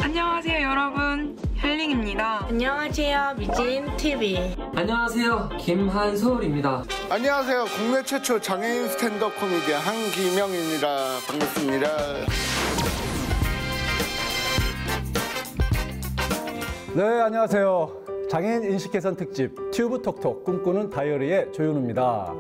안녕하세요 여러분, 헬링입니다. 안녕하세요, 미진TV. 안녕하세요, 김한솔입니다. 안녕하세요, 국내 최초 장애인 스탠드업 코미디언 한기명입니다. 반갑습니다. 네, 안녕하세요. 장애인 인식 개선 특집 튜브 톡톡 꿈꾸는 다이어리의 조윤우입니다.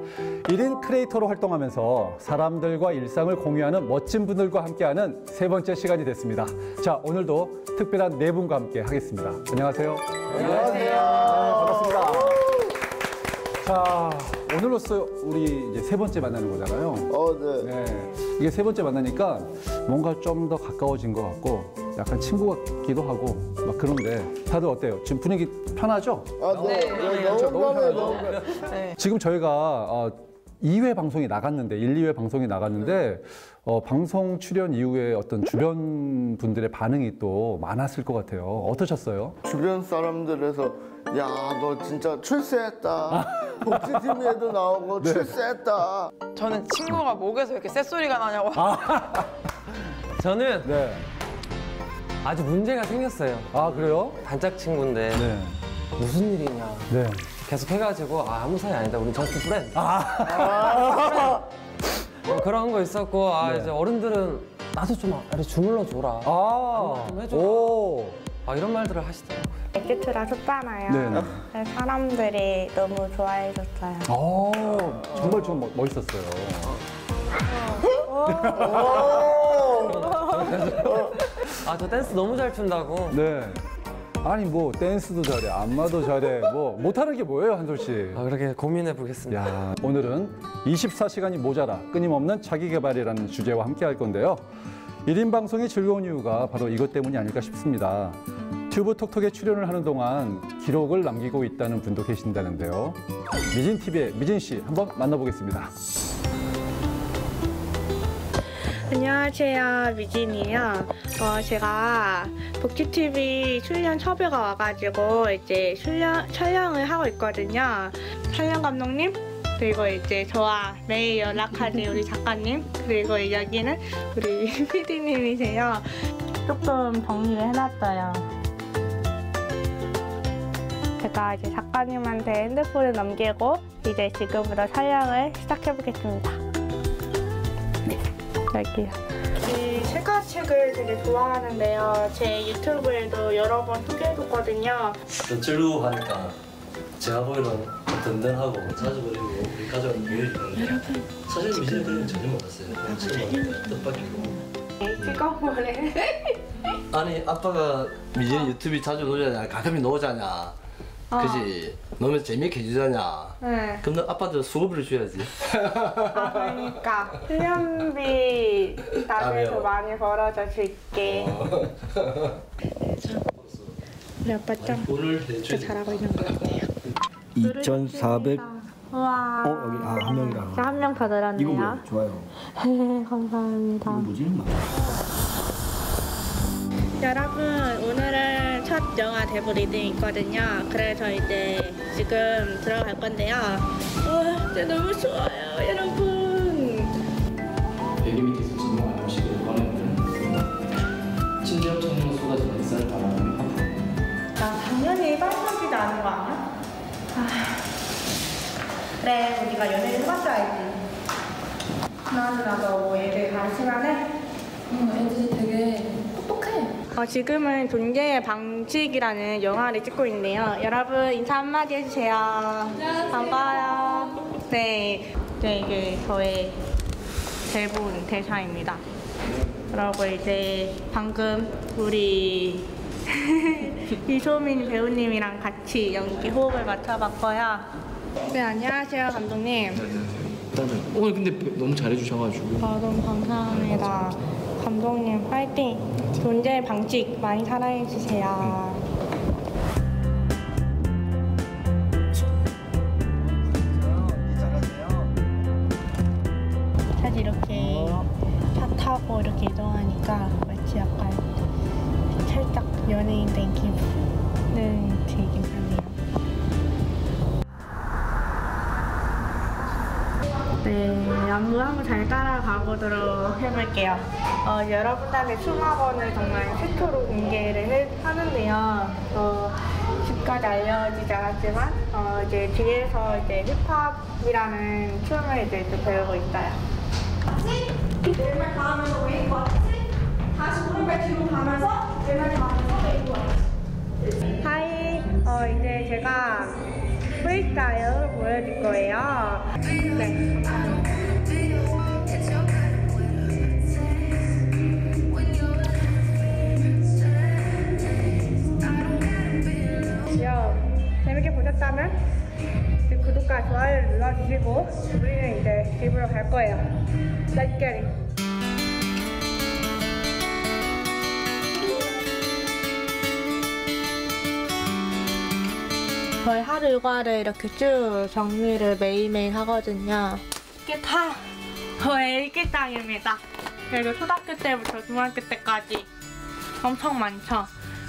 1인 크리에이터로 활동하면서 사람들과 일상을 공유하는 멋진 분들과 함께하는 세 번째 시간이 됐습니다. 자, 오늘도 특별한 네 분과 함께 하겠습니다. 안녕하세요. 안녕하세요. 네, 반갑습니다. 자, 오늘로써 우리 이제 세 번째 만나는 거잖아요. 네. 네, 이게 세 번째 만나니까 뭔가 좀 더 가까워진 것 같고 약간 친구 같기도 하고 막 그런데 다들 어때요? 지금 분위기 편하죠? 너무 편해요. 네. 지금 저희가 2회 방송이 나갔는데 1, 2회 방송이 나갔는데 방송 출연 이후에 어떤 주변 분들의 반응이 또 많았을 것 같아요. 어떠셨어요? 주변 사람들에서 야, 너 진짜 출세했다. 복지TV에도 나오고 출세했다. 저는 친구가 목에서 이렇게 쇳소리가 나냐고. 저는 네. 아주 문제가 생겼어요. 아, 그래요? 단짝 친구인데 네. 무슨 일이냐 네. 계속 해가지고 아무 사이 아니다. 우리 저스트 프렌드. 그런 거 있었고 네. 이제 어른들은 나도 좀 주물러 줘라. 좀 해줘라. 오. 이런 말들을 하시더라고요. 액기트라 줬잖아요. 네네. 그래서 사람들이 너무 좋아해줬어요. 정말 좀 멋있었어요. 저 댄스 너무 잘 춘다고. 네. 아니 뭐 댄스도 잘해, 안마도 잘해, 뭐 못하는 게 뭐예요, 한솔 씨? 그렇게 고민해 보겠습니다. 야, 오늘은 24시간이 모자라 끊임없는 자기개발이라는 주제와 함께 할 건데요. 1인 방송이 즐거운 이유가 바로 이것 때문이 아닐까 싶습니다. 튜브 톡톡에 출연을 하는 동안 기록을 남기고 있다는 분도 계신다는데요. 미진TV의 미진 씨 한번 만나보겠습니다. 안녕하세요, 미진이에요. 제가 복지TV 출연 섭외가 와가지고 이제 촬영을 하고 있거든요. 촬영 감독님, 그리고 이제 저와 매일 연락하는 우리 작가님, 그리고 여기는 우리 PD님이세요. 조금 정리를 해놨어요. 제가 이제 작가님한테 핸드폰을 넘기고 이제 지금부터 촬영을 시작해보겠습니다. 여기요. 이 책을 되게 좋아하는데요. 제 유튜브에도 여러 번 소개해줬거든요. 또 즐거워하니까 제가 보기로는 든든하고 자주 그리고 우리 가족을 보여주는데 사실 미진이 그림은 전혀 못했어요. 처음 뜻밖이고. 찍어보래. 아니 아빠가 미진이 유튜브 자주 놓잖아. 가끔씩 놓잖아. 그지? 너무 재밌게 해주잖아. 네. 그럼 너 아빠도 수고비를 줘야지. 그러니까 훈련비 나중에 더 많이 벌어져 줄게. 우리 아빠 짱 돈을 내줘야 잘하고 있는 것 같아요. 2,400. 우와. 여기 한 명이랑. 한 명 더 늘었네요. 이거 뭐야? 좋아요. 감사합니다. 이거 뭐지? 여러분, 오늘은 첫 영화 데뷔 리딩 있거든요. 그래서 이제 지금 들어갈 건데요. 진짜 너무 좋아요, 여러분. 100m에서 진동 안 하시길 바라는 친절 청년 쏟아지는 햇살 바라는 나 당연히 빨간색이지 않은 거 아니야? 그래, 우리가 연애를 해봤어야지. 나도 뭐 얘들 가르치면은 애들이 되게 똑똑해. 지금은 존재의 방식이라는 영화를 찍고 있는데요. 여러분 인사 한마디 해주세요. 안녕하세요. 반가워요. 네, 이게 저의 대본 대사입니다. 그리고 이제 방금 우리 이소민 배우님이랑 같이 연기 호흡을 맞춰봤고요. 네, 안녕하세요 감독님. 오늘 근데 너무 잘해주셔가지고 너무 감사합니다. 감독님 화이팅! 존재의 방식 많이 사랑해주세요. 사실 이렇게 차 타고 이렇게 이동하니까 마치 약간 살짝 연예인 된 기분은 들긴 하네요. 네, 안무 한번 잘 따라가 보도록 해볼게요. 여러분들한테 춤학원을 정말 최초로 공개를 하는데요. 지금까지 알려지지 않았지만 이제 뒤에서 이제 힙합이라는 춤을 이제 또 배우고 있어요. 왼발 닿으면서 웨이브 왔지? 다시 오른발 뒤로 가면서 왼발 닿으면서 웨이브 왔지? 하이, 이제 제가 프리스타일 보여줄 거예요. 네. 재밌게 보셨다면 구독과 좋아요를 눌러주시고 우리는 이제 집으로 갈 거예요. Let's get it! 저희 하루 일과를 이렇게 쭉 정리를 매일매일 하거든요. 이게 다 저의 일기장입니다. 그래도 초등학교 때부터 중학교 때까지 엄청 많죠.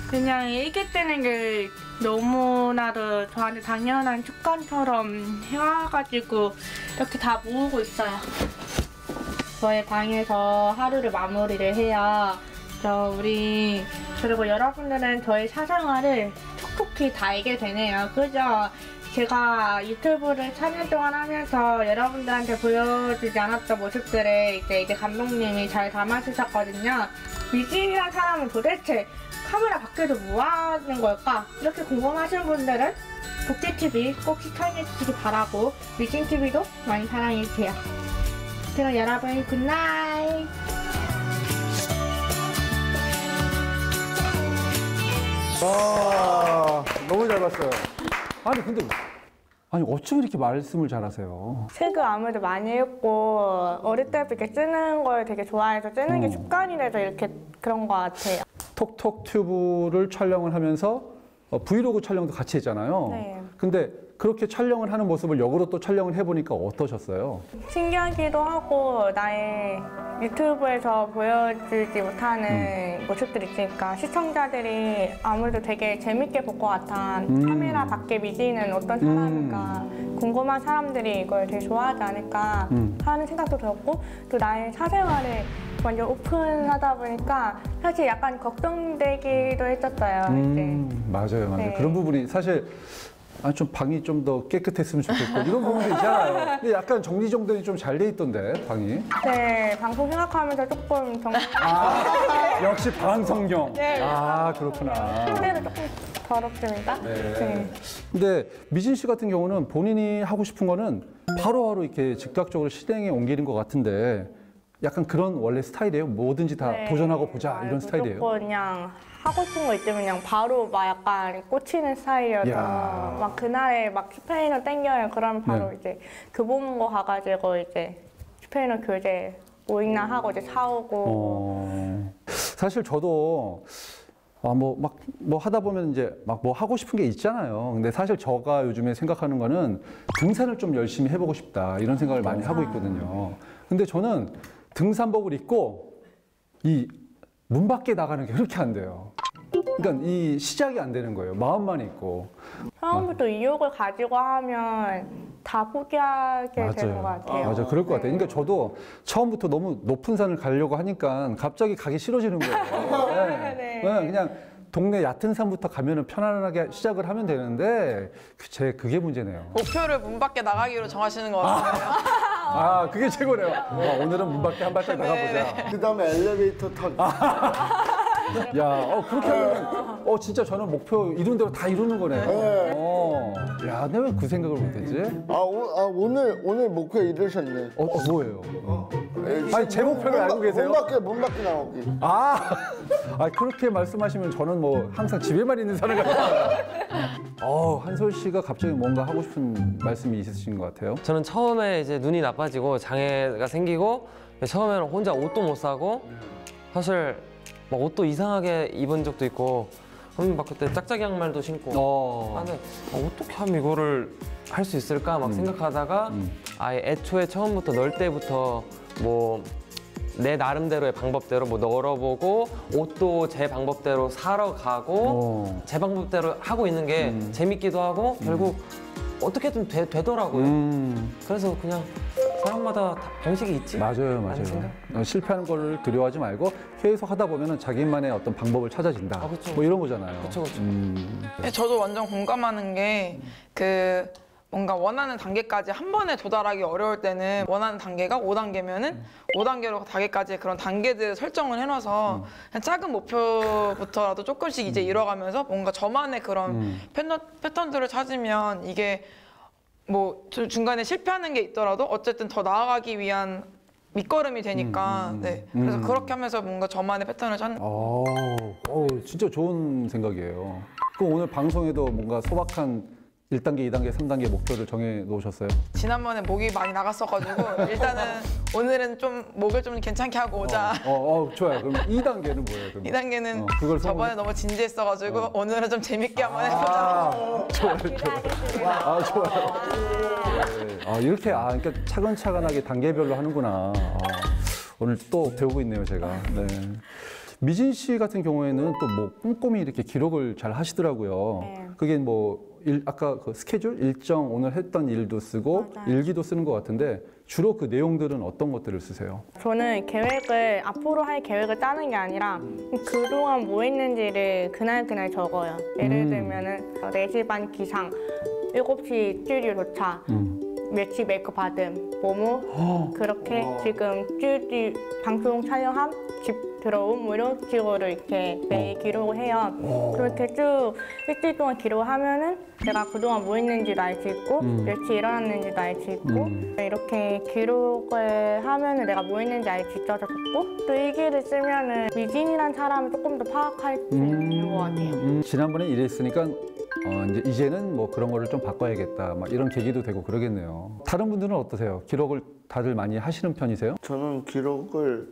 그냥 일기 쓰는 게 너무나도 저한테 당연한 습관처럼 해와가지고 이렇게 다 모으고 있어요. 저의 방에서 하루를 마무리를 해요. 그리고 여러분들은 저의 사생활을 톡톡히 다 알게 되네요. 그죠? 제가 유튜브를 4년 동안 하면서 여러분들한테 보여주지 않았던 모습들을 이제 감독님이 잘 담아주셨거든요. 미진이란 사람은 도대체 카메라 밖에서 뭐 하는 걸까? 이렇게 궁금하신 분들은 복지TV 꼭 시청해주시기 바라고 미진TV도 많이 사랑해주세요. 그럼 여러분 굿나잇! 와, 너무 잘 봤어요. 아니 근데 어쩜 이렇게 말씀을 잘하세요? 책을 아무래도 많이 읽고 어릴 때부터 이렇게 쓰는 걸 되게 좋아해서 쓰는 게 습관이 돼서 이렇게 그런 것 같아요. 톡톡 튜브를 촬영을 하면서 브이로그 촬영도 같이 했잖아요. 네. 근데 그렇게 촬영을 하는 모습을 역으로 또 촬영을 해보니까 어떠셨어요? 신기하기도 하고 나의 유튜브에서 보여주지 못하는 모습들이 있으니까 시청자들이 아무래도 되게 재밌게 볼 것 같아. 카메라 밖에 미지는 어떤 사람일까 궁금한 사람들이 이걸 되게 좋아하지 않을까 하는 생각도 들었고 또 나의 사생활을 완전 오픈하다 보니까 사실 약간 걱정되기도 했었어요. 맞아요. 네. 그런 부분이 사실 좀 방이 좀 더 깨끗했으면 좋겠고 이런 부분도 있잖아요. 근데 약간 정리정돈이 좀 잘 돼 있던데 방이. 네, 방송 생각하면서 조금 역시 방송경. 네. 그렇구나. 침대도 조금 더럽습니다. 네. 근데 미진 씨 같은 경우는 본인이 하고 싶은 거는 바로바로 이렇게 즉각적으로 실행에 옮기는 것 같은데 약간 그런 원래 스타일이에요? 뭐든지 다 도전하고 보자 이런 스타일이에요? 무조건 그냥 하고 싶은 거 있으면 그냥 바로 막 약간 꽂히는 스타일이어서 막 그날에 막 스페인어 땡겨요. 그러면 바로 이제 교보문고 가가지고 이제 스페인어 교재 뭐 있나 하고 이제 사오고. 사실 저도 뭐 하다 보면 이제 막 뭐 하고 싶은 게 있잖아요. 근데 사실 제가 요즘에 생각하는 거는 등산을 좀 열심히 해보고 싶다 이런 생각을 많이 하고 있거든요. 근데 저는 등산복을 입고 이 문 밖에 나가는 게 그렇게 안 돼요. 그러니까 이 시작이 안 되는 거예요. 마음만 있고. 처음부터 의욕을 가지고 하면 다 포기하게 되는 것 같아요. 맞아요. 그럴 것 같아요. 그러니까 저도 처음부터 너무 높은 산을 가려고 하니까 갑자기 가기 싫어지는 거예요. 네. 그냥 동네 얕은 산부터 가면은 편안하게 시작을 하면 되는데 그게 문제네요. 목표를 문 밖에 나가기로 정하시는 것 같아요. 그게 최고네요. 오늘은 문 밖에 한 발짝 나가보자. 그다음에 엘리베이터 타기. 야, 그렇게 하면 진짜 저는 목표 이룬 대로 다 이루는 거네. 야, 내가 왜 그 생각을 못했지? 오늘 목표 이루셨네. 뭐예요? 아니 제 목표를 알고 계세요? 문 밖에 나오기. 그렇게 말씀하시면 저는 뭐 항상 집에만 있는 사람 같아요. 한솔 씨가 갑자기 뭔가 하고 싶은 말씀이 있으신 것 같아요. 저는 처음에 이제 눈이 나빠지고 장애가 생기고 처음에는 혼자 옷도 못 사고 사실 막 옷도 이상하게 입은 적도 있고 막 그때 짝짝이 양말도 신고 근데 어떻게 하면 이거를 할 수 있을까 막 생각하다가 아예 애초에 처음부터 넣을 때부터 뭐 내 나름대로의 방법대로 뭐 널어보고 옷도 제 방법대로 사러 가고 제 방법대로 하고 있는 게 재밌기도 하고 결국 어떻게든 되더라고요. 그래서 그냥 사람마다 다 방식이 있지? 맞아요, 라는 생각? 맞아요. 실패하는 걸 두려워하지 말고 계속 하다 보면은 자기만의 어떤 방법을 찾아진다. 그쵸, 뭐 이런 거잖아요. 그쵸. 저도 완전 공감하는 게 뭔가 원하는 단계까지 한 번에 도달하기 어려울 때는 원하는 단계가 5단계면은 5단계로 가기까지 그런 단계들을 설정을 해놔서 그냥 작은 목표부터라도 조금씩 이제 이뤄가면서 뭔가 저만의 그런 패턴들을 찾으면 이게 뭐 중간에 실패하는 게 있더라도 어쨌든 더 나아가기 위한 밑거름이 되니까 네. 그래서 그렇게 하면서 뭔가 저만의 패턴을 찾는 진짜 좋은 생각이에요. 그럼 오늘 방송에도 뭔가 소박한 1단계, 2단계, 3단계 목표를 정해 놓으셨어요? 지난번에 목이 많이 나갔어가지고 일단은 오늘은 좀 목을 좀 괜찮게 하고 오자. 좋아요. 그럼 2단계는 뭐예요? 그럼? 2단계는 그걸 저번에 너무 진지했어가지고 오늘은 좀 재밌게 한번 해보자. 좋아요. 네. 이렇게 그러니까 차근차근하게 단계별로 하는구나. 오늘 또 배우고 있네요, 제가. 네. 미진 씨 같은 경우에는 또 뭐 꼼꼼히 이렇게 기록을 잘 하시더라고요. 네. 그게 뭐 아까 그 스케줄 일정 오늘 했던 일도 쓰고 맞아요. 일기도 쓰는 것 같은데 주로 그 내용들은 어떤 것들을 쓰세요? 저는 계획을 앞으로 할 계획을 짜는 게 아니라 그동안 뭐 했는지를 그날 적어요. 예를 들면은 4시 반 기상, 7시 스튜디오 도착, 며칠 메이크업 받음, 뭐뭐 그렇게 지금 스튜디오 방송 촬영함, 집 들어옴 뭐 이런 식으로 이렇게 매일 기록을 해요. 그렇게 쭉 일주일 동안 기록을 하면은 내가 그동안 뭐 했는지도 알 수 있고 며칠 일어났는지도 알 수 있고 이렇게 기록을 하면은 내가 뭐 했는지 알 수 있어서 좋고 또 일기를 쓰면은 미진이란 사람을 조금 더 파악할 수 있는 것 같아요. 지난번에 이랬으니까 이제는 뭐 그런 거를 좀 바꿔야겠다 막 이런 계기도 되고 그러겠네요. 다른 분들은 어떠세요? 기록을 다들 많이 하시는 편이세요? 저는 기록을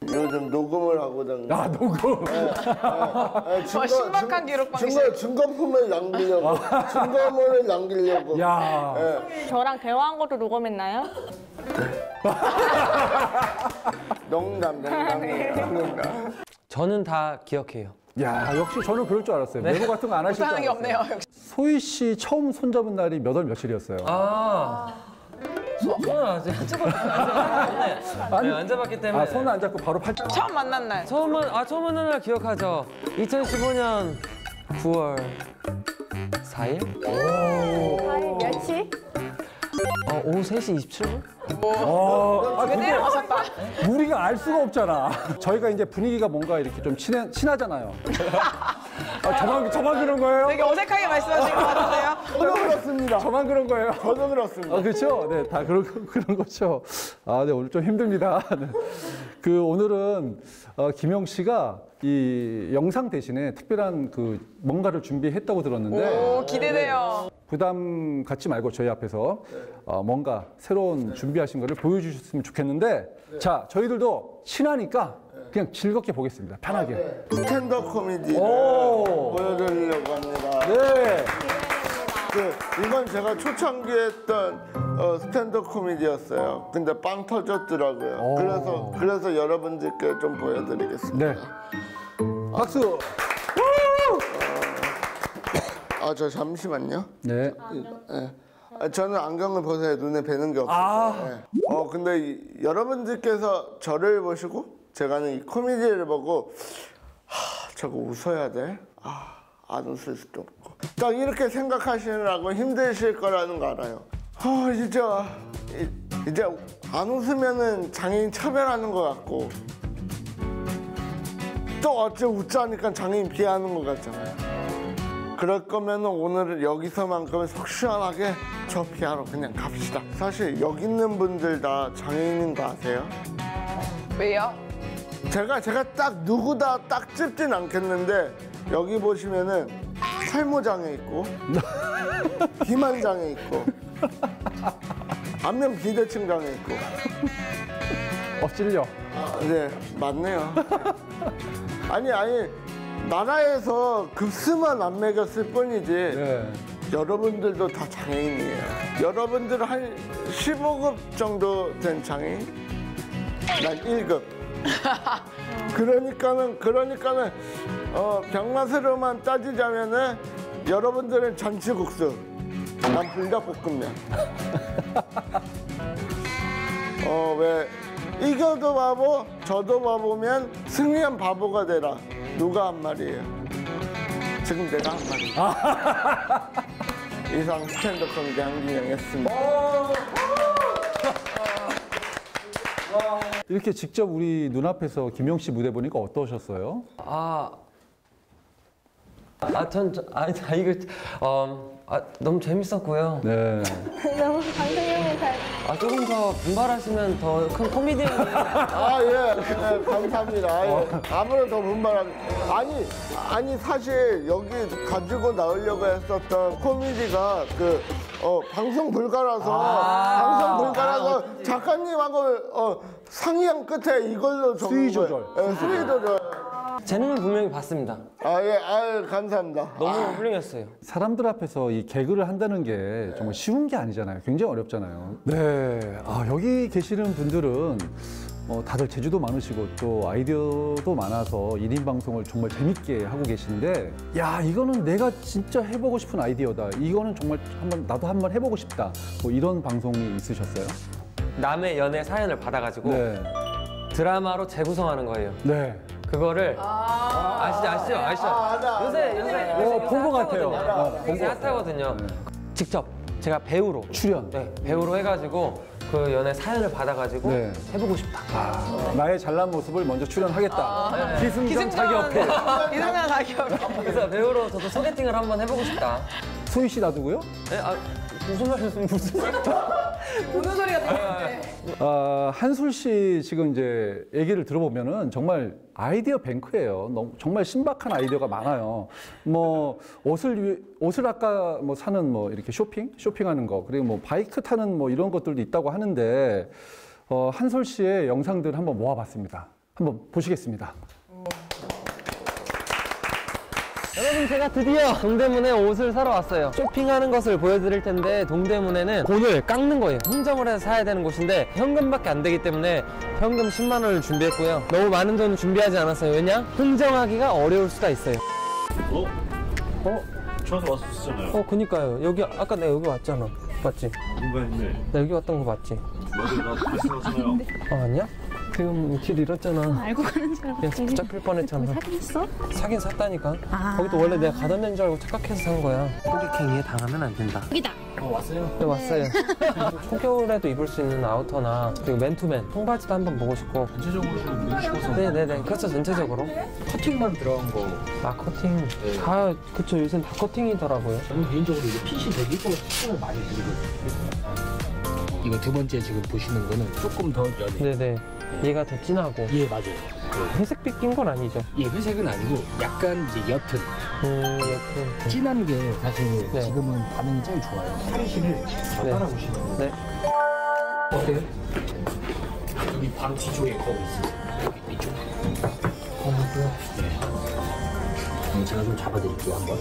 요즘 녹음을 하거든요. 녹음. 신박한 기록 방식. 증거품을 남기려고. 증거물을 남기려고. 저랑 대화한 것도 녹음했나요? 농담이에요. 저는 다 기억해요. 역시 저는 그럴 줄 알았어요. 메모 같은 거 안 하실 줄 못하는 알았어요. 게 없네요. 역시. 소희 씨 처음 손잡은 날이 몇 월 며칠이었어요? 손을 아직 안 잡았기 안 잡았기 때문에. 손을 안 잡고 바로 팔짱. 처음 만난 날. 처음 만난 날 기억하죠. 2015년 9월 4일? 몇 시? 오후 3시 27분? 그대로 가셨다. 우리가 알 수가 없잖아. 저희가 이제 분위기가 뭔가 이렇게 좀 친하잖아요. 저만 그런 거예요? 되게 어색하게 말씀하시는 것 같은데요? 저도 그렇습니다. 저만 그런 거예요? 저도 그렇습니다. 그렇죠? 네, 다 그런 거죠. 네, 오늘 좀 힘듭니다. 네. 오늘은 김영 씨가 이 영상 대신에 특별한 뭔가를 준비했다고 들었는데. 오, 기대돼요. 부담 갖지 말고 저희 앞에서 뭔가 새로운 준비하신 거를 보여주셨으면 좋겠는데 자, 저희들도 친하니까 그냥 즐겁게 보겠습니다. 편하게. 스탠드업 코미디를 보여드리려고 합니다. 네. 이건 제가 초창기에 했던 스탠드업 코미디였어요. 근데 빵 터졌더라고요. 그래서 여러분들께 좀 보여드리겠습니다. 네. 박수. 저 잠시만요. 네. 저는 안경을 벗어야 눈에 뵈는 게 없어요. 근데 여러분들께서 저를 보시고 제가 하는 이 코미디를 보고 저거 웃어야 돼? 안 웃을 수도 없고 딱 이렇게 생각하시느라고 힘드실 거라는 거 알아요. 이제 안 웃으면은 장애인 차별하는 것 같고 또 어째 웃자니까 장애인 비하하는 것 같잖아요. 그럴 거면 오늘은 여기서만큼은 속 시원하게 저 비하로 그냥 갑시다. 사실 여기 있는 분들 다 장애인인 거 아세요? 왜요? 제가 딱 누구다 딱 찝진 않겠는데 여기 보시면은 탈모장애 있고 비만장애 있고 안면 비대칭 장애 있고 찔려. 네, 맞네요. 아니 나라에서 급수만 안 매겼을 뿐이지 여러분들도 다 장애인이에요. 여러분들 한 15급 정도 된 장애인? 난 1급. 그러니까는 병맛으로만 따지자면은 여러분들은 잔치국수, 난 불닭볶음면. 왜 이겨도 바보, 져도 바보면 승리한 바보가 되라. 누가 한 말이에요? 지금 내가 한 말이에요. 이상 스탠드업 코미디 한기영이었습니다. 이렇게 직접 우리 눈앞에서 김용 씨 무대 보니까 어떠셨어요? 너무 재밌었고요. 네. 너무 감동형을 조금 더 분발하시면 더 큰 코미디언이. 예, 감사합니다. 예. 아무래도 더 분발합니다. 아니, 사실 여기 가지고 나오려고 했었던 코미디가 방송 불가라서 작가님하고 상의한 끝에 이걸로 수위 조절. 수위 조절. 재능은 분명히 봤습니다. 감사합니다. 너무 훌륭했어요. 사람들 앞에서 이 개그를 한다는 게 정말 쉬운 게 아니잖아요. 굉장히 어렵잖아요. 네. 여기 계시는 분들은 다들 재주도 많으시고 또 아이디어도 많아서 1인 방송을 정말 재밌게 하고 계신데, 야, 이거는 내가 진짜 해보고 싶은 아이디어다. 이거는 정말 나도 한번 해보고 싶다. 뭐 이런 방송이 있으셨어요? 남의 연애 사연을 받아가지고 네. 드라마로 재구성하는 거예요. 네. 그거를 아시죠? 요새 본 것 같아요. 요새 핫하거든요. 직접 제가 배우로 출연. 네, 배우로 해가지고 그 연애 사연을 받아가지고 네. 해보고 싶다. 나의 잘난 모습을 먼저 출연하겠다. 기승전 자기 어필. 기승전 자기 어필. 그래서 배우로 저도 소개팅을 한번 해보고 싶다. 소희 씨 놔두고요? 네? 무슨 말씀 무슨 무슨 소리가 들리는데? 한술 씨 지금 이제 얘기를 들어보면은 정말 아이디어 뱅크예요. 정말 신박한 아이디어가 많아요. 뭐 옷을 아까 뭐 사는 뭐 이렇게 쇼핑하는 거, 그리고 뭐 바이크 타는 뭐 이런 것들도 있다고 하는데 한솔 씨의 영상들 한번 모아봤습니다. 한번 보시겠습니다. 여러분, 제가 드디어 동대문에 옷을 사러 왔어요. 쇼핑하는 것을 보여드릴 텐데, 동대문에는 돈을 깎는 거예요. 흥정을 해서 사야 되는 곳인데 현금밖에 안 되기 때문에 현금 10만 원을 준비했고요. 너무 많은 돈을 준비하지 않았어요. 왜냐? 흥정하기가 어려울 수가 있어요. 저한테 왔었잖아요. 그니까요. 여기 아까 내가 여기 왔잖아. 맞지? 누가 했네. 나 여기 왔던 거 맞지? 맞아, 나 다시 왔잖아요. 아니야? 지금 길 잃었잖아. 알고 가는 줄 알고. 그냥 붙잡힐 뻔했잖아. 사귀었어? 사긴 샀다니까. 거기도 원래 내가 가던 데인 줄 알고 착각해서 산 거야. 호객행위에 당하면 안 된다. 여기다. 왔어요? 네, 왔어요. 초겨울에도 입을 수 있는 아우터나, 그리고 맨투맨, 통바지도 한번 보고 싶고. 전체적으로 좀 입으시고서. 네네네. 그렇죠, 전체적으로. 커팅만 들어간 거. 커팅. 네. 그쵸. 요새는 다 커팅이더라고요. 저는 개인적으로 이게 핏이 되게 이뻐서 추천을 많이 드리거든요. 이거 두 번째 지금 보시는 거는 조금 더 연해. 네네. 얘가 더 진하고. 예, 맞아요. 회색빛 낀 건 아니죠? 예, 회색은 아니고 약간 이제 옅은. 옅은. 진한 게 사실 네. 지금은 반응이 제일 좋아요. 탈의실을 다 따라보시면. 네. 어때요? 여기 바로 뒤쪽에 거울 있어요. 여기 이쪽. 네. 제가 좀 잡아드릴게요, 한번.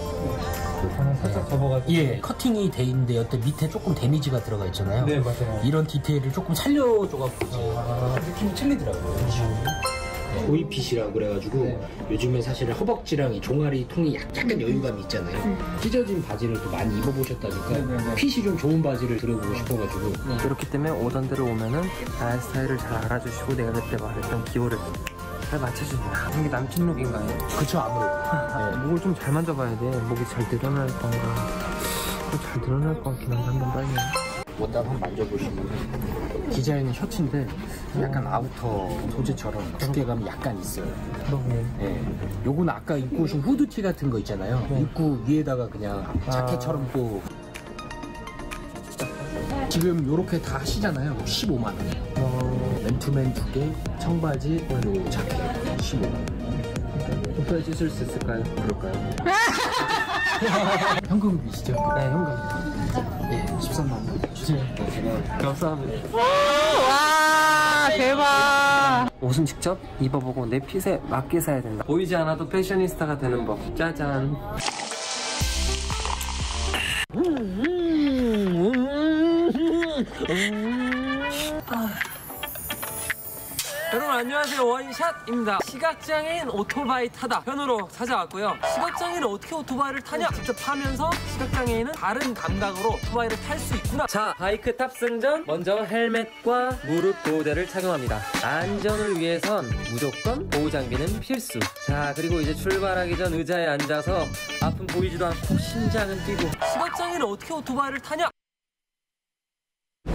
살짝 접어가지고. 예, 커팅이 돼 있는데 여태 밑에 조금 데미지가 들어가 있잖아요. 네, 맞아요. 이런 디테일을 조금 살려줘갖고 느낌이 틀리더라고요. 보이핏이라고 그래가지고 요즘에 사실 허벅지랑 이 종아리 통이 약간 여유감이 있잖아요. 찢어진 바지를 또 많이 입어보셨다니까 핏이 좀 좋은 바지를 들어보고 싶어가지고. 그렇기 때문에 오던 데로 오면은 나의 스타일을 잘 알아주시고 내가 그때 말했던 기호를 잘 맞춰줍니다. 이게 남친 룩인가요? 그쵸, 아무래도. 목을 좀 잘 만져봐야 돼. 목이 잘 늘어날 건가. 잘 늘어날 것 같긴 한데 한번 빨리. 옷다 한번 만져보시면 디자인은 셔츠인데 약간 아우터 소재처럼 두께감이 약간 있어요. 그러네. 예. 요거는 아까 입고 오신 후드티 같은 거 있잖아요. 입고 위에다가 그냥 자켓처럼 또 지금 요렇게 다 하시잖아요. 15만 원이에요. 맨투맨 2개, 청바지, 요 자켓 15만 원. 도표에 찢을 수 있을까요? 그럴까요? 현금이시죠? 네, 현금. 예, 13만 원 주세요. 감사합니다. 와, 대박. 옷은 직접 입어보고 내 핏에 맞게 사야 된다. 보이지 않아도 패셔니스타가 되는 법. 짜잔. 여러분 안녕하세요, 원샷입니다. 시각장애인 오토바이 타다 편으로 찾아왔고요. 시각장애인은 어떻게 오토바이를 타냐? 직접 타면서 시각장애인은 다른 감각으로 오토바이를 탈 수 있구나. 자, 바이크 탑승 전 먼저 헬멧과 무릎 보호대를 착용합니다. 안전을 위해선 무조건 보호장비는 필수. 자, 그리고 이제 출발하기 전 의자에 앉아서 앞은 보이지도 않고 심장은 뛰고. 시각장애인은 어떻게 오토바이를 타냐?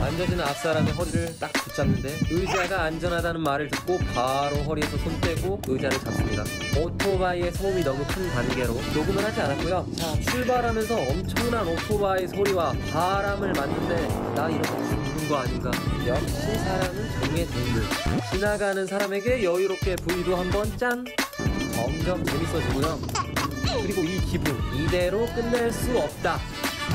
앉아지는 앞사람의 허리를 딱 붙잡는데 의자가 안전하다는 말을 듣고 바로 허리에서 손 떼고 의자를 잡습니다. 오토바이의 소음이 너무 큰 관계로 녹음을 하지 않았고요. 자, 출발하면서 엄청난 오토바이 소리와 바람을 맞는데 나 이러다 죽는 거 아닌가. 역시 사람은 정의 동물. 지나가는 사람에게 여유롭게 V도 한번 짠. 점점 재밌어지고요. 그리고 이 기분 이대로 끝낼 수 없다.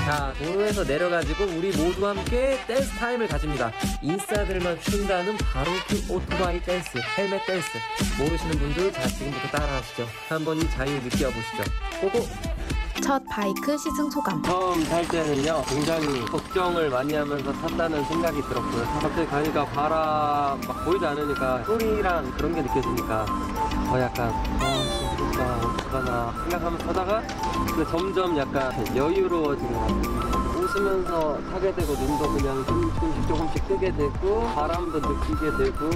자, 도로에서 내려가지고 우리 모두 함께 댄스 타임을 가집니다. 인싸들만 춘다는 바로 그 오토바이 댄스, 헬멧 댄스. 모르시는 분들 자, 지금부터 따라하시죠. 한번 이 자유 느껴보시죠. 고고! 첫 바이크 시승 소감. 처음 탈 때는요, 굉장히 걱정을 많이 하면서 탔다는 생각이 들었고요. 갑자기 가니까 바람 막 보이지 않으니까 소리랑 그런 게 느껴지니까 약간 어떡하나 생각하면서 타다가 근데 점점 약간 여유로워지는 웃으면서 타게 되고 눈도 그냥 조금씩 뜨게 되고 바람도 느끼게 되고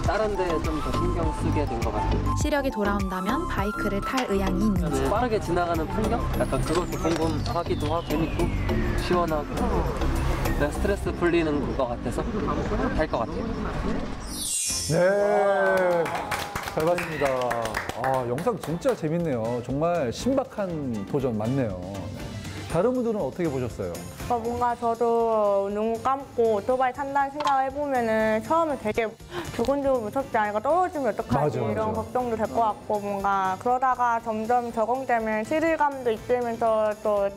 다른 데에 좀 더 신경 쓰게 된 것 같아요. 시력이 돌아온다면 바이크를 탈 의향이 있는지. 빠르게 지나가는 풍경? 약간 그것도 궁금하기도 하고 재밌고 시원하고 내가 스트레스 풀리는 것 같아서 탈 것 같아요. 네, 잘 봤습니다. 아, 영상 진짜 재밌네요. 정말 신박한 도전 맞네요. 다른 분들은 어떻게 보셨어요? 뭔가 저도 눈 감고 오토바이 탄다는 생각을 해보면은 처음에 되게 두근두근 무섭지 않을까, 떨어지면 어떡하지 맞아. 이런 걱정도 될 것 같고 뭔가 그러다가 점점 적응되면 스릴감도 있으면서 또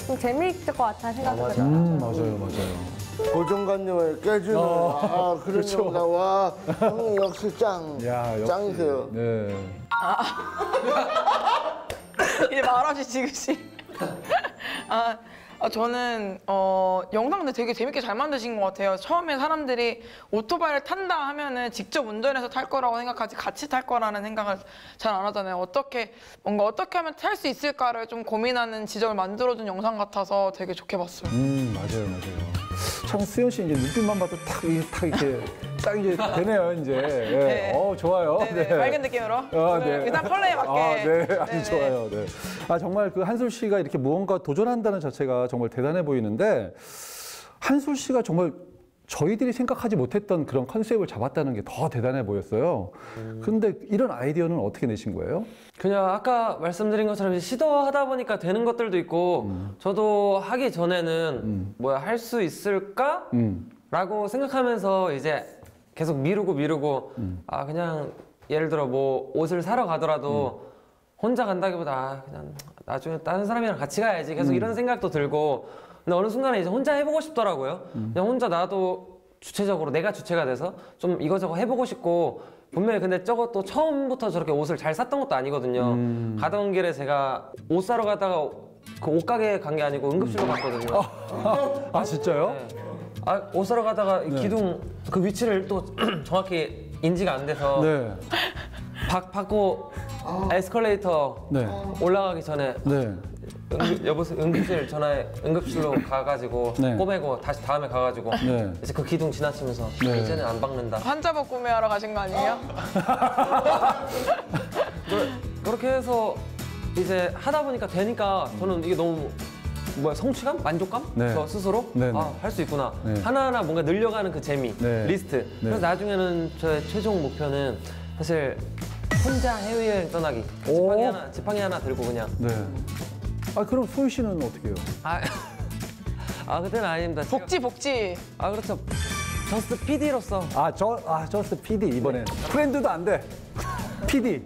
좀 재미있을 것 같다는 생각이 들어요. 맞아요. 고정관념을 깨주는 그런 그렇죠. 영상. 와, 형 역시 짱. 야, 역시. 짱이세요. 네. 이제 말없이 지그시. 저는 영상 근데 되게 재밌게 잘 만드신 것 같아요. 처음에 사람들이 오토바이를 탄다 하면은 직접 운전해서 탈 거라고 생각하지 같이 탈 거라는 생각을 잘 안 하잖아요. 어떻게 하면 탈 수 있을까를 좀 고민하는 지점을 만들어준 영상 같아서 되게 좋게 봤어요. 맞아요. 참 수현 씨 이제 눈빛만 봐도 딱 이렇게 딱 이제 되네요 이제. 네. 네. 좋아요. 네. 밝은 느낌으로. 네. 일단 컬러에 맞게. 네, 아주 네네. 좋아요. 네. 정말 그 한솔 씨가 이렇게 무언가 도전한다는 자체가 정말 대단해 보이는데 한솔 씨가 정말 저희들이 생각하지 못했던 그런 컨셉을 잡았다는 게 더 대단해 보였어요. 근데 이런 아이디어는 어떻게 내신 거예요? 그냥 아까 말씀드린 것처럼 이제 시도하다 보니까 되는 것들도 있고 저도 하기 전에는 할 수 있을까? 라고 생각하면서 이제 계속 미루고 그냥 예를 들어 뭐 옷을 사러 가더라도 혼자 간다기보다 그냥 나중에 다른 사람이랑 같이 가야지 계속 이런 생각도 들고 근데 어느 순간에 이제 혼자 해보고 싶더라고요. 그냥 혼자 나도 주체적으로 내가 주체가 돼서 좀 이거저거 해보고 싶고 분명히 근데 저것도 처음부터 저렇게 옷을 잘 샀던 것도 아니거든요. 가던 길에 제가 옷 사러 가다가 그 옷가게에 간 게 아니고 응급실로 갔거든요. 진짜요? 네. 옷 사러 가다가 기둥 그 위치를 또 정확히 인지가 안 돼서 받고 에스컬레이터 올라가기 전에 여보세요 응급실 전화해 응급실로 가가지고 꼬매고 다시 다음에 가가지고 이제 그 기둥 지나치면서 이제는 안 박는다. 환자복 구매하러 가신 거 아니에요? 그렇게 해서 이제 하다 보니까 되니까 저는 이게 너무 성취감? 만족감? 저 스스로? 할 수 있구나. 하나하나 뭔가 늘려가는 그 재미, 리스트. 그래서 나중에는 저의 최종 목표는 사실 혼자 해외여행 떠나기. 지팡이 하나 들고 그냥. 그럼 소희 씨는 어떻게 해요? 그때는 아닙니다. 복지. 그렇죠. 저스트 PD로서. 저스트 PD 이번엔. 프렌드도 안 돼. PD.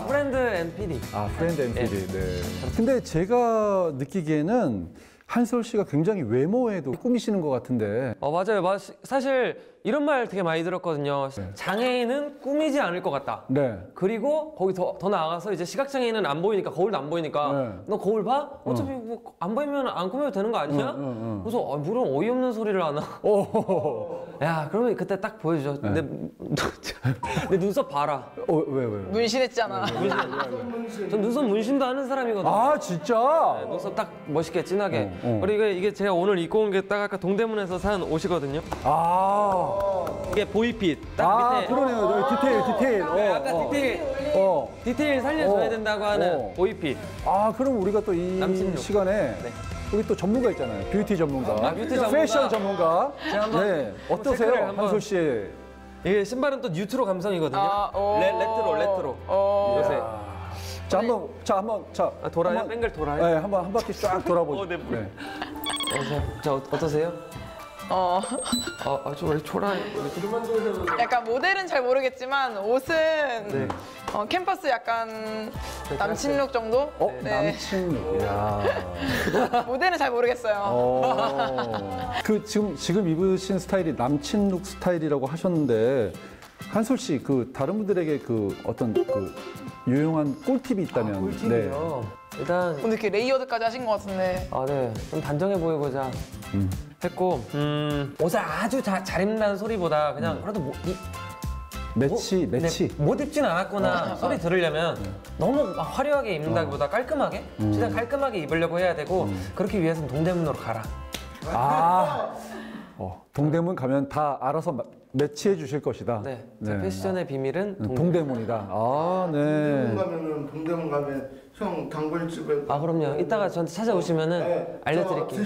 프렌드 앤 PD. 프렌드 앤 PD. 네. 근데 제가 느끼기에는 한솔 씨가 굉장히 외모에도 꾸미시는 것 같은데. 맞아요. 사실 이런 말 되게 많이 들었거든요. 장애인은 꾸미지 않을 것 같다. 네. 그리고 거기 더 나아가서 이제 시각장애인은 안 보이니까 거울도 안 보이니까 네. 너 거울 봐? 어차피 뭐 안 보이면 안 꾸며도 되는 거 아니야? 그래서 물론 어이없는 소리를 하나. 야 그러면 그때 딱 보여줘. 내 눈썹 봐라. 왜? 문신했잖아. 전 눈썹 문신도 하는 사람이거든요. 아 진짜? 네, 눈썹 딱 멋있게 진하게. 그리고 이게 제가 오늘 입고 온 게 딱 아까 동대문에서 산 옷이거든요. 이게 보이핏. 딱 밑에. 그러네요. 디테일. 네, 아까 디테일 살려줘야 된다고 하는 보이핏. 그럼 우리가 또 이 시간에 우리 또 전문가 있잖아요. 뷰티 전문가. 뷰티 전문가. 패션 전문가. 제가 한번 네. 어떠세요, 한솔 씨? 이게 신발은 또 뉴트로 감성이거든요. 레트로. 요새. 자, 돌아요? 뱅글 돌아요? 네, 한 바퀴 쫙 돌아보죠. 네. 자, 어떠세요? 저 원래 초라. 약간 모델은 잘 모르겠지만 옷은 캠퍼스 약간 남친룩 정도? 네. 남친룩. 야. 모델은 잘 모르겠어요. 그 지금 입으신 스타일이 남친룩 스타일이라고 하셨는데 한솔 씨 그 다른 분들에게 그 어떤 그 유용한 꿀팁이 있다면. 꿀팁이요. 일단 오늘 이렇게 레이어드까지 하신 것 같은데. 네. 좀 단정해 보이고자 했고 옷을 아주 잘 입는다는 소리보다 그냥 그래도 매치. 못 입진 않았구나 소리 들으려면 너무 막 화려하게 입는다기보다 깔끔하게 진짜 깔끔하게 입으려고 해야 되고 그렇기 위해서는 동대문으로 가라. 동대문 가면 다 알아서 매치해 주실 것이다. 네. 패션의 비밀은 동대문이다. 동대문 가면은 동대문 가면 형 단골집에. 그럼요. 이따가 저한테 찾아오시면은 알려드릴게요.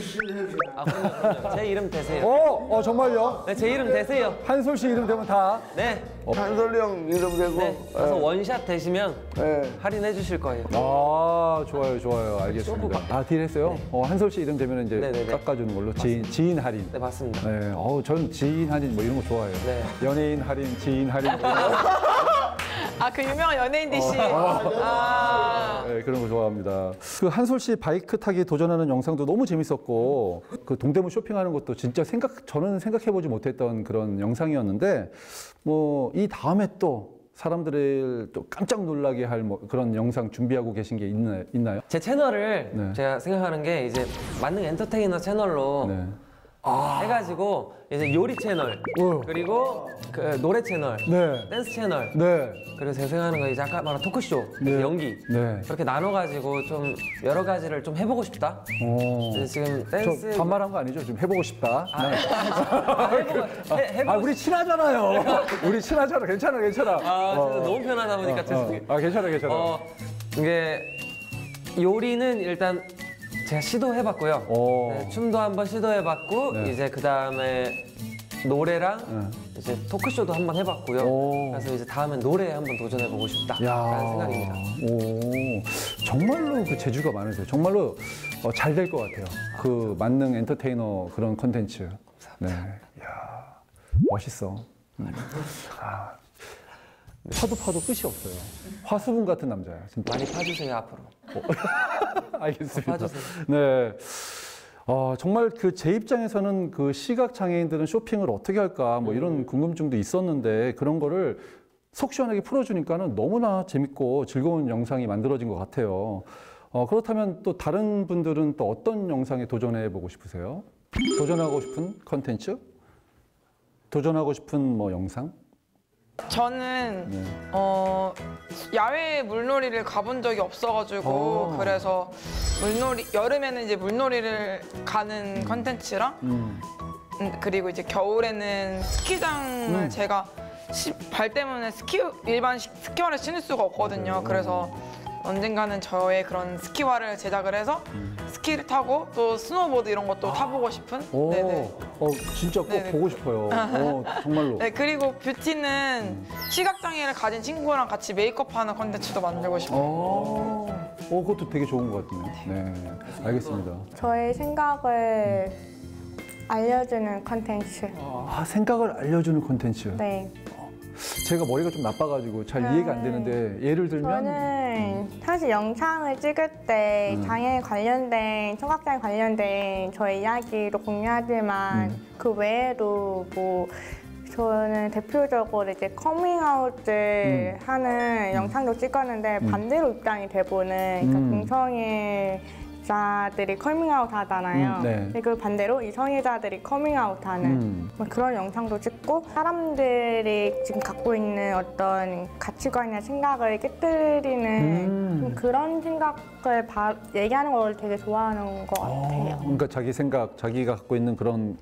그럼요. 제 이름 대세요. 정말요? 네, 제 이름 대세요. 한솔 씨 이름 되면 다. 네. 한솔이 형 이름 되고. 네. 가서 원샷 되시면 할인해 주실 거예요. 좋아요. 알겠습니다. 딜했어요? 네. 한솔 씨 이름 되면 이제 깎아주는 걸로 지인 할인. 네, 맞습니다. 네. 전 지인 할인 뭐 이런 거 좋아해요. 네. 연예인 할인, 지인 할인. 그 유명한 연예인 DC. 네, 그런 거 좋아합니다. 그 한솔 씨 바이크 타기 도전하는 영상도 너무 재밌었고 그 동대문 쇼핑하는 것도 진짜 저는 생각해보지 못했던 그런 영상이었는데 뭐 이 다음에 또 사람들을 또 깜짝 놀라게 할 뭐 그런 영상 준비하고 계신 게 있나요? 제 채널을 제가 생각하는 게 이제 만능 엔터테이너 채널로 해가지고 이제 요리 채널 그리고 그 노래 채널, 댄스 채널 그리고 제가 생각하는 거 이제 아까 말한 토크쇼, 연기 그렇게 나눠가지고 좀 여러 가지를 좀 해보고 싶다. 지금 댄스 반말한 거 아니죠? 좀 해보고 싶다. 해보고 우리 친하잖아요. 우리 친하잖아. 괜찮아. 너무 편하다 보니까 죄송해요. 괜찮아. 이게 요리는 일단 제가 시도해봤고요. 춤도 한번 시도해봤고 이제 그 다음에 노래랑 이제 토크쇼도 한번 해봤고요. 그래서 이제 다음엔 노래에 한번 도전해보고 싶다라는 생각입니다. 정말로 그 재주가 많으세요. 정말로 잘 될 것 같아요. 그 만능 엔터테이너 그런 콘텐츠. 네, 멋있어. 파도 끝이 없어요. 화수분 같은 남자야. 진짜. 많이 파주세요 앞으로. 알겠습니다. 파주세요. 네. 정말 그 제 입장에서는 그 시각 장애인들은 쇼핑을 어떻게 할까 뭐 이런 궁금증도 있었는데 그런 거를 속 시원하게 풀어주니까는 너무나 재밌고 즐거운 영상이 만들어진 것 같아요. 그렇다면 또 다른 분들은 또 어떤 영상에 도전해 보고 싶으세요? 도전하고 싶은 컨텐츠? 도전하고 싶은 뭐 영상? 저는 야외 물놀이를 가본 적이 없어가지고 그래서 여름에는 이제 물놀이를 가는 컨텐츠랑 그리고 이제 겨울에는 스키장을 제가 발 때문에 일반 스키화를 신을 수가 없거든요. 그래서 언젠가는 저의 그런 스키화를 제작을 해서 스키를 타고 또 스노보드 이런 것도 타보고 싶은. 진짜 꼭 보고 싶어요. 정말로. 네, 그리고 뷰티는 시각장애를 가진 친구랑 같이 메이크업하는 컨텐츠도 만들고 싶어요. 그것도 되게 좋은 것 같네요. 네, 알겠습니다. 저의 생각을 알려주는 컨텐츠. 생각을 알려주는 컨텐츠. 네. 제가 머리가 좀 나빠가지고 잘 이해가 안 되는데 예를 들면 저는 사실 영상을 찍을 때 장애에 관련된 청각장애 관련된 저의 이야기로 공유하지만 그 외에도 뭐 저는 대표적으로 이제 커밍아웃을 하는 영상도 찍었는데 반대로 입장이 돼보는 그러니까 동성애자들이 커밍아웃 하잖아요. 근데 그 반대로 이성애자들이 커밍아웃 하는 그런 영상도 찍고 사람들이 지금 갖고 있는 어떤 가치관이나 생각을 깨뜨리는 그런 생각을 얘기하는 걸 되게 좋아하는 것 같아요. 그러니까 자기 생각, 자기가 갖고 있는 그런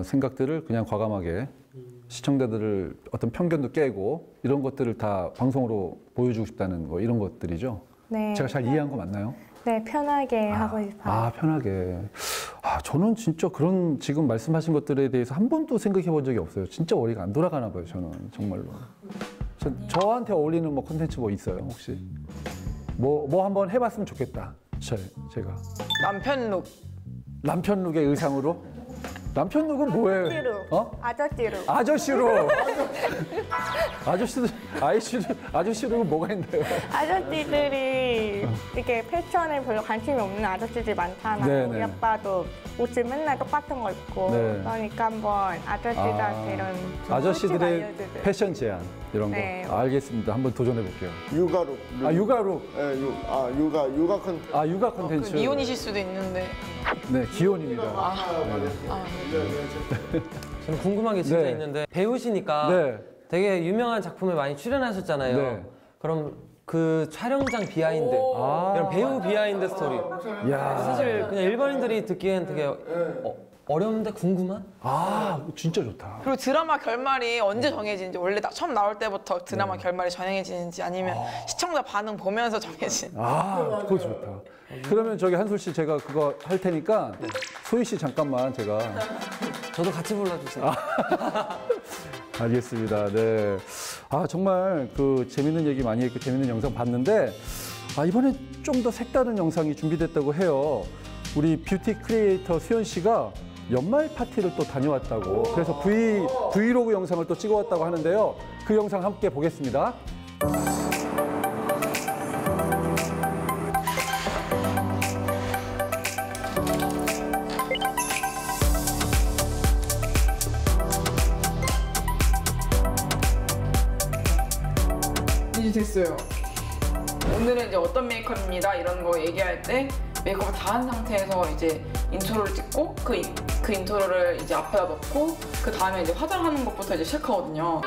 생각들을 그냥 과감하게 시청자들을 어떤 편견도 깨고 이런 것들을 다 방송으로 보여주고 싶다는 거 이런 것들이죠. 네. 제가 잘 이해한 거 맞나요? 네, 편하게 하고 싶어요. 편하게. 저는 진짜 그런 지금 말씀하신 것들에 대해서 한 번도 생각해 본 적이 없어요. 진짜 머리가 안 돌아가나 봐요, 저는 정말로. 저한테 어울리는 뭐 콘텐츠 뭐 있어요, 혹시? 뭐 한번 해봤으면 좋겠다, 제가. 남편 룩. 남편 룩의 의상으로? 남편 룩은 뭐예요? 아저씨룩. 아저씨룩. 아저씨룩은 뭐가 있나요? 아저씨들이 이렇게 패션에 별로 관심이 없는 아저씨들이 많잖아요. 우리 아빠도 옷을 맨날 똑같은 거 입고 그러니까 한번 아저씨들한테 이런 아저씨들의 패션 제안 이런 거. 알겠습니다. 한번 도전해 볼게요. 육아룩. 육아룩. 네, 육아 콘텐츠. 육아 콘텐츠. 미혼이실 수도 있는데. 네, 기혼입니다. 저는 궁금한 게 진짜 있는데 배우시니까 되게 유명한 작품에 많이 출연하셨잖아요. 그럼 그 촬영장 비하인드, 이런 배우 비하인드 스토리. 사실 그냥 일반인들이 듣기엔 되게 어려운데 궁금한? 진짜 좋다. 그리고 드라마 결말이 언제 정해지는지 원래 처음 나올 때부터 드라마 결말이 정해지는지 아니면 시청자 반응 보면서 정해지는지. 그거 좋다. 그러면 저기 한솔 씨 제가 그거 할 테니까 소희 씨 잠깐만 제가 저도 같이 불러주세요. 알겠습니다. 네. 정말 그 재밌는 얘기 많이 했고 재밌는 영상 봤는데 이번에 좀 더 색다른 영상이 준비됐다고 해요. 우리 뷰티 크리에이터 수연 씨가 연말 파티를 또 다녀왔다고. 그래서 브이로그 영상을 또 찍어왔다고 하는데요. 그 영상 함께 보겠습니다. 이제 됐어요. 오늘은 이제 어떤 메이크업입니다 이런 거 얘기할 때 메이크업을 다 한 상태에서 이제 인트로를 찍고 그 인트로를 이제 앞에다 넣고 그 다음에 이제 화장하는 것부터 이제 시작하거든요.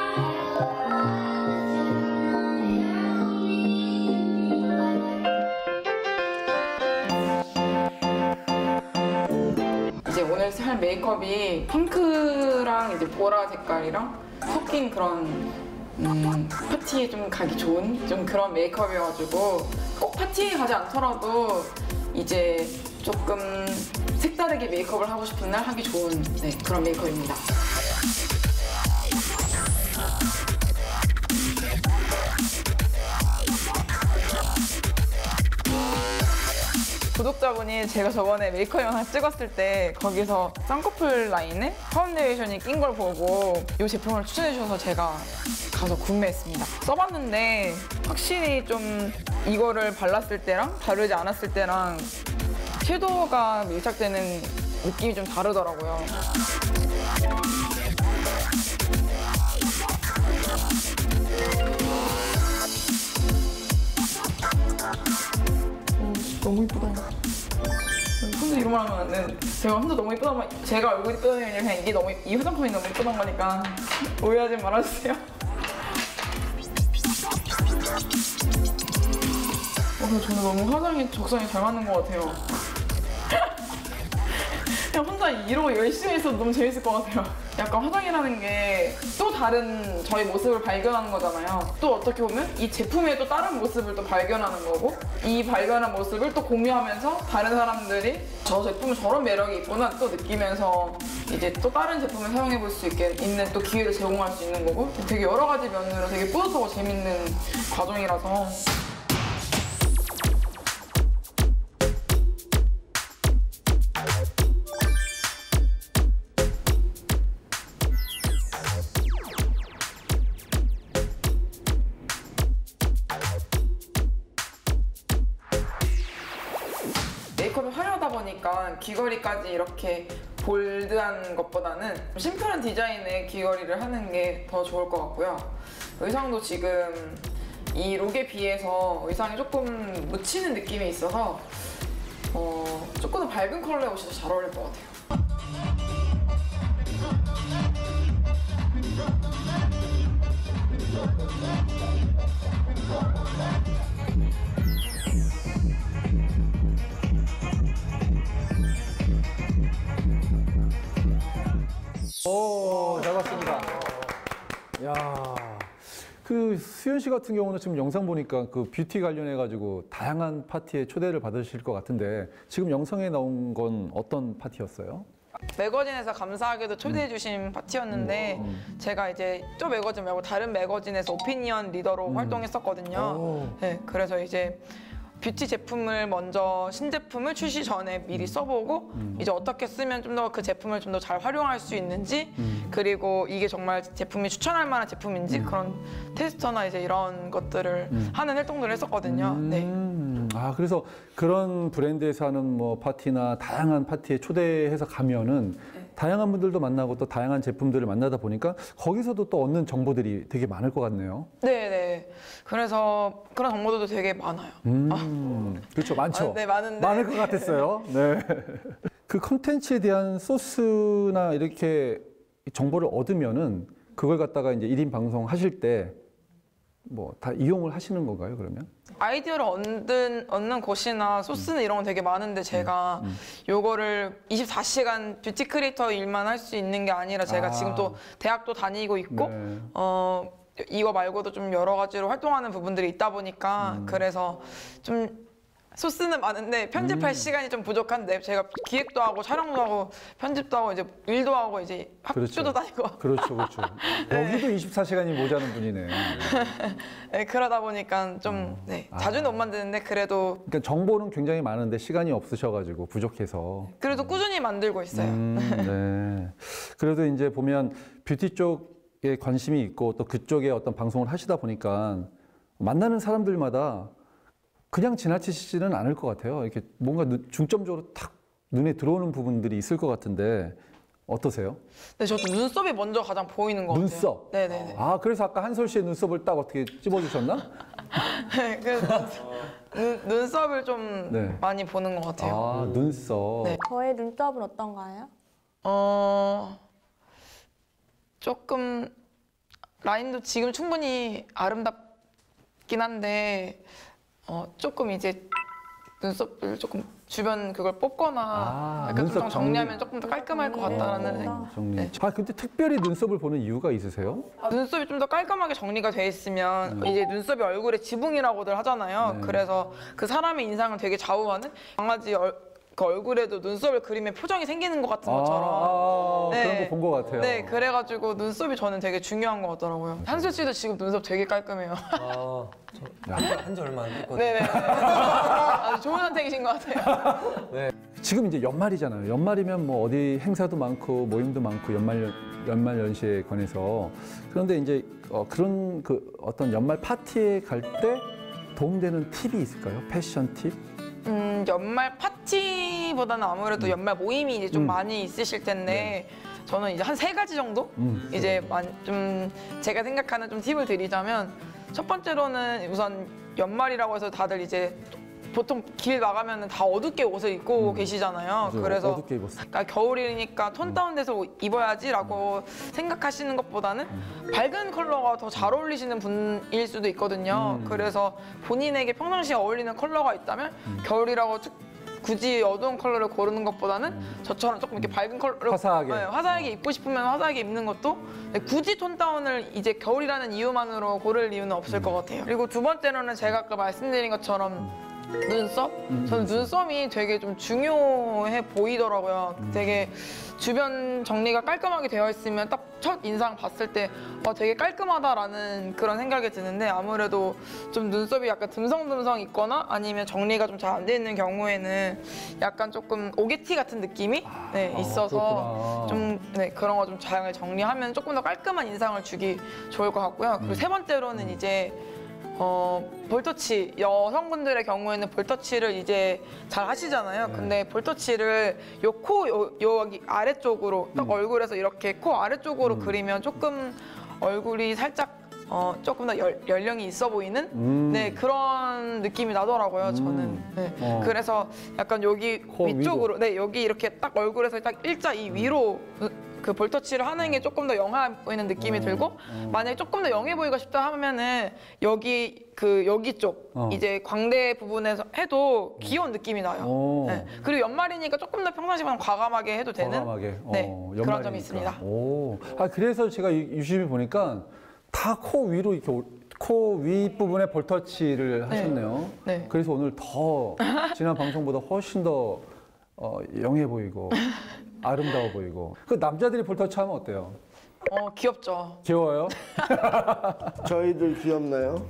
이제 오늘 할 메이크업이 핑크랑 이제 보라 색깔이랑 섞인 그런 파티에 좀 가기 좋은 좀 그런 메이크업이어가지고 꼭 파티에 가지 않더라도 이제 조금 색다르게 메이크업을 하고 싶은 날 하기 좋은 그런 메이크업입니다. 구독자분이 제가 저번에 메이크업 영상 찍었을 때 거기서 쌍꺼풀 라인에 파운데이션이 낀 걸 보고 이 제품을 추천해 주셔서 제가 가서 구매했습니다. 써봤는데 확실히 좀 이거를 발랐을 때랑 바르지 않았을 때랑 섀도우가 밀착되는 느낌이 좀 다르더라고요. 너무 이쁘다. 혼자 이런 말 하면 안 돼. 제가 혼자 너무 이쁘다면 제가 얼굴 이쁘다는 게 아니라 그냥 이게 너무 이 화장품이 너무 이쁘단 거니까 오해하지 말아주세요. 저는 너무 화장이 적성에 잘 맞는 것 같아요. 그냥 혼자 이러고 열심히 했어도 너무 재밌을 것 같아요. 약간 화장이라는 게 또 다른 저희 모습을 발견하는 거잖아요. 또 어떻게 보면 이 제품의 또 다른 모습을 또 발견하는 거고 이 발견한 모습을 또 공유하면서 다른 사람들이 저 제품은 저런 매력이 있구나 또 느끼면서 이제 또 다른 제품을 사용해 볼 수 있는 또 기회를 제공할 수 있는 거고 되게 여러 가지 면으로 되게 뿌듯하고 재밌는 과정이라서 메이크업을 하려다 보니까 귀걸이까지 이렇게 볼드한 것보다는 심플한 디자인의 귀걸이를 하는 게 더 좋을 것 같고요. 의상도 지금 이 룩에 비해서 의상이 조금 묻히는 느낌이 있어서 조금 더 밝은 컬러의 옷이 더 잘 어울릴 것 같아요. 오, 잘 봤습니다. 야, 그 수현 씨 같은 경우는 지금 영상 보니까 그 뷰티 관련해 가지고 다양한 파티에 초대를 받으실 것 같은데 지금 영상에 나온 건 어떤 파티였어요? 매거진에서 감사하게도 초대해 주신 파티였는데 제가 이제 저 매거진 말고 다른 매거진에서 오피니언 리더로 활동했었거든요. 네, 그래서 이제 뷰티 제품을 먼저 신제품을 출시 전에 미리 써보고 이제 어떻게 쓰면 좀 더 그 제품을 좀 더 잘 활용할 수 있는지 그리고 이게 정말 제품이 추천할 만한 제품인지 그런 테스터나 이제 이런 것들을 하는 활동들을 했었거든요. 네. 아, 그래서 그런 브랜드에서 하는 뭐 파티나 다양한 파티에 초대해서 가면은 다양한 분들도 만나고 또 다양한 제품들을 만나다 보니까 거기서도 또 얻는 정보들이 되게 많을 것 같네요. 네. 그래서 그런 정보들도 되게 많아요. 그렇죠, 많죠. 네, 많은데. 많을 것 같았어요. 네. 그 콘텐츠에 대한 소스나 이렇게 정보를 얻으면은 그걸 갖다가 이제 1인 방송 하실 때 뭐 다 이용을 하시는 건가요, 그러면? 아이디어를 얻는 곳이나 소스는 이런 건 되게 많은데 제가 요거를 24시간 뷰티 크리에이터 일만 할 수 있는 게 아니라 제가 지금 또 대학도 다니고 있고 이거 말고도 좀 여러 가지로 활동하는 부분들이 있다 보니까 그래서 좀 소스는 많은데 편집할 시간이 좀 부족한데 제가 기획도 하고 촬영도 하고 편집도 하고 이제 일도 하고 이제 학교도 다니고 그렇죠. 여기도 24시간이 모자란 분이네. 네, 그러다 보니까 좀 자주는 못 만드는데 그래도 그러니까 정보는 굉장히 많은데 시간이 없으셔가지고 부족해서 그래도 꾸준히 만들고 있어요. 네. 그래도 이제 보면 뷰티 쪽에 관심이 있고 또 그쪽에 어떤 방송을 하시다 보니까 만나는 사람들마다 그냥 지나치시지는 않을 것 같아요. 이렇게 뭔가 중점적으로 탁 눈에 들어오는 부분들이 있을 것 같은데 어떠세요? 네, 저도 눈썹이 먼저 가장 보이는 것 같아요. 눈썹? 네네네. 아, 그래서 아까 한솔 씨의 눈썹을 딱 어떻게 찝어주셨나? 네, 그래서 눈썹을 좀 많이 보는 것 같아요. 아, 눈썹. 네. 저의 눈썹은 어떤가요? 조금 라인도 지금 충분히 아름답긴 한데 조금 이제 눈썹을 조금 주변 그걸 뽑거나 약간 좀 정리하면 조금 더 깔끔할 것 같다라는 생각. 정리. 아, 근데 특별히 눈썹을 보는 이유가 있으세요? 눈썹이 좀 더 깔끔하게 정리가 돼 있으면 이제 눈썹이 얼굴의 지붕이라고들 하잖아요. 그래서 그 사람의 인상을 되게 좌우하는 강아지 그 얼굴에도 눈썹을 그리면 표정이 생기는 것 같은 것처럼 그런 거 본 것 같아요. 네, 그래가지고 눈썹이 저는 되게 중요한 것 같더라고요. 한솔 씨도 지금 눈썹 되게 깔끔해요. 한지 얼마 안 됐거든요. 네네. 아주 좋은 선택이신 것 같아요. 네. 지금 이제 연말이잖아요. 연말이면 뭐 어디 행사도 많고 모임도 많고 연말 연시에 관해서 그런데 이제 그런 그 어떤 연말 파티에 갈 때 도움되는 팁이 있을까요? 패션 팁? 연말 파티보다는 아무래도 연말 모임이 이제 좀 많이 있으실 텐데 저는 이제 한 3가지 정도 이제 좀 제가 생각하는 좀 팁을 드리자면 첫 번째로는 우선 연말이라고 해서 다들 이제 보통 길 나가면 다 어둡게 옷을 입고 계시잖아요. 맞아요. 그래서 어둡게 입었어요. 그러니까 겨울이니까 톤 다운돼서 입어야지라고 생각하시는 것보다는 밝은 컬러가 더 잘 어울리시는 분일 수도 있거든요. 그래서 본인에게 평상시에 어울리는 컬러가 있다면 겨울이라고 굳이 어두운 컬러를 고르는 것보다는 저처럼 조금 이렇게 밝은 컬러를 화사하게 입고 싶으면 화사하게 입는 것도 굳이 톤 다운을 이제 겨울이라는 이유만으로 고를 이유는 없을 것 같아요. 그리고 두 번째로는 제가 아까 말씀드린 것처럼 눈썹? 저는 눈썹이 되게 좀 중요해 보이더라고요. 되게 주변 정리가 깔끔하게 되어 있으면 딱 첫 인상 봤을 때 되게 깔끔하다라는 그런 생각이 드는데 아무래도 좀 눈썹이 약간 듬성듬성 있거나 아니면 정리가 좀 잘 안 돼 있는 경우에는 약간 조금 오게티 같은 느낌이 있어서 좀 그런 거 좀 잘 정리하면 조금 더 깔끔한 인상을 주기 좋을 것 같고요. 그리고 세 번째로는 이제 볼터치, 여성분들의 경우에는 볼터치를 이제 잘 하시잖아요. 근데 볼터치를 여기 아래쪽으로 딱 얼굴에서 이렇게 코 아래쪽으로 그리면 조금 얼굴이 살짝 조금 더 연령이 있어 보이는 네, 그런 느낌이 나더라고요, 저는. 네. 그래서 약간 여기 위쪽으로, 네, 여기 이렇게 딱 얼굴에서 딱 일자 이 위로 그 볼터치를 하는 게 조금 더 영해 보이는 느낌이 들고, 만약에 조금 더 영해 보이고 싶다 하면은 여기 쪽 이제 광대 부분에서 해도 귀여운 느낌이 나요. 네. 그리고 연말이니까 조금 더 평상시보다 과감하게 해도 되는 네, 그런 점이 있습니다. 오. 그래서 제가 유심히 보니까 다 코 위로 이렇게 코 윗부분에 볼터치를 하셨네요. 네. 그래서 오늘 더 지난 방송보다 훨씬 더 영해 보이고 아름다워 보이고. 그 남자들이 볼터치 하면 어때요? 귀엽죠. 귀여워요? 저희들 귀엽나요?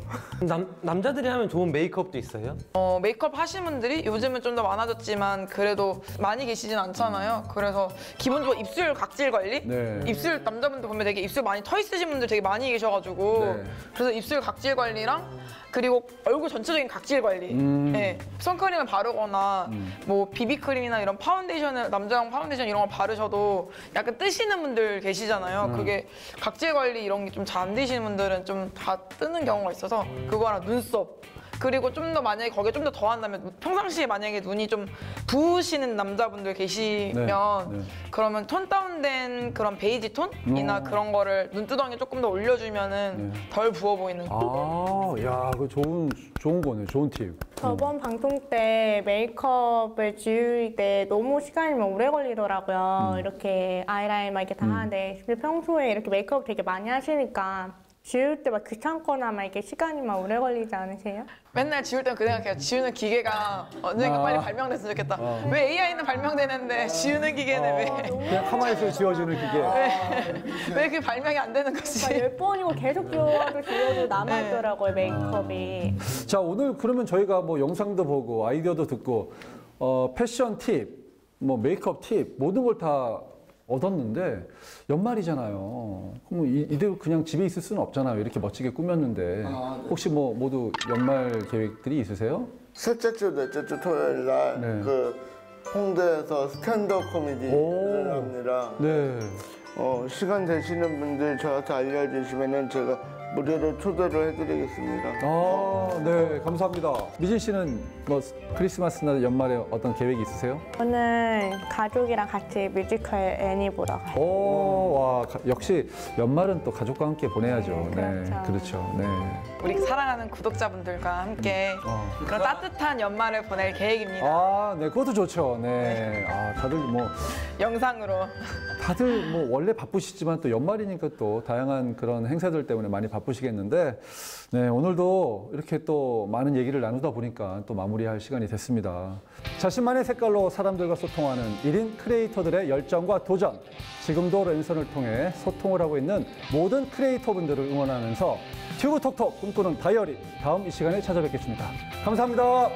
남자들이 하면 좋은 메이크업도 있어요? 메이크업 하시는 분들이 요즘은 좀 더 많아졌지만 그래도 많이 계시진 않잖아요. 그래서 기본적으로 입술 각질 관리? 네. 입술 남자분들 보면 되게 입술 많이 터 있으신 분들 되게 많이 계셔가지고 네. 그래서 입술 각질 관리랑 그리고 얼굴 전체적인 각질 관리. 네. 선크림을 바르거나 뭐 비비크림이나 이런 파운데이션을 남자용 파운데이션 이런 걸 바르셔도 약간 뜨시는 분들 계시잖아요. 그게 각질 관리 이런 게 좀 잘 안 되시는 분들은 좀 다 뜨는 경우가 있어서 그거랑 눈썹. 그리고 좀 더 만약에 거기에 좀 더 더한다면 평상시에 만약에 눈이 좀 부으시는 남자분들 계시면 네. 그러면 톤 다운된 그런 베이지 톤이나 그런 거를 눈두덩이에 조금 더 올려주면은 덜 부어 보이는. 야, 그 좋은 거네, 좋은 팁. 저번 방송 때 메이크업을 지울 때 너무 시간이 오래 걸리더라고요. 이렇게 아이라인 막 이렇게 다 하는데 근데 평소에 이렇게 메이크업 되게 많이 하시니까 지울 때 막 귀찮거나 막 이렇게 시간이 막 오래 걸리지 않으세요? 맨날 지울 때는 그 생각해요. 지우는 기계가 언젠가 빨리 발명됐으면 좋겠다. 왜 AI는 발명되는데 지우는 기계는 왜? 그냥 가만히 있어요, 지워주는 기계. 왜 그 발명이 안 되는 거지? 10번이고 계속 지워도 남아있더라고요, 메이크업이. 자, 오늘 그러면 저희가 뭐 영상도 보고 아이디어도 듣고 패션 팁, 뭐 메이크업 팁 모든 걸 다 얻었는데 연말이잖아요. 그럼 이대로 그냥 집에 있을 수는 없잖아요. 이렇게 멋지게 꾸몄는데 네. 혹시 뭐 모두 연말 계획들이 있으세요? 셋째 주, 넷째 주 토요일 날 그 홍대에서 스탠드업 코미디를 합니다. 네. 시간 되시는 분들 저한테 알려주시면은 제가 무료로 초대를 해드리겠습니다. 네, 감사합니다. 미진 씨는 뭐 크리스마스나 연말에 어떤 계획이 있으세요? 저는 가족이랑 같이 뮤지컬 애니 보러 가요. 와, 역시 연말은 또 가족과 함께 보내야죠. 네, 그렇죠. 네. 우리 사랑하는 구독자분들과 함께 그런 따뜻한 연말을 보낼 계획입니다. 네, 그것도 좋죠. 네. 다들 뭐 영상으로. 다들 뭐 원래 바쁘시지만 또 연말이니까 또 다양한 그런 행사들 때문에 많이 바쁘시겠는데, 네, 오늘도 이렇게 또 많은 얘기를 나누다 보니까 또 마무리할 시간이 됐습니다. 자신만의 색깔로 사람들과 소통하는 1인 크리에이터들의 열정과 도전, 지금도 랜선을 통해 소통을 하고 있는 모든 크리에이터분들을 응원하면서 튜브 톡톡 꿈꾸는 다이어리, 다음 이 시간에 찾아뵙겠습니다. 감사합니다.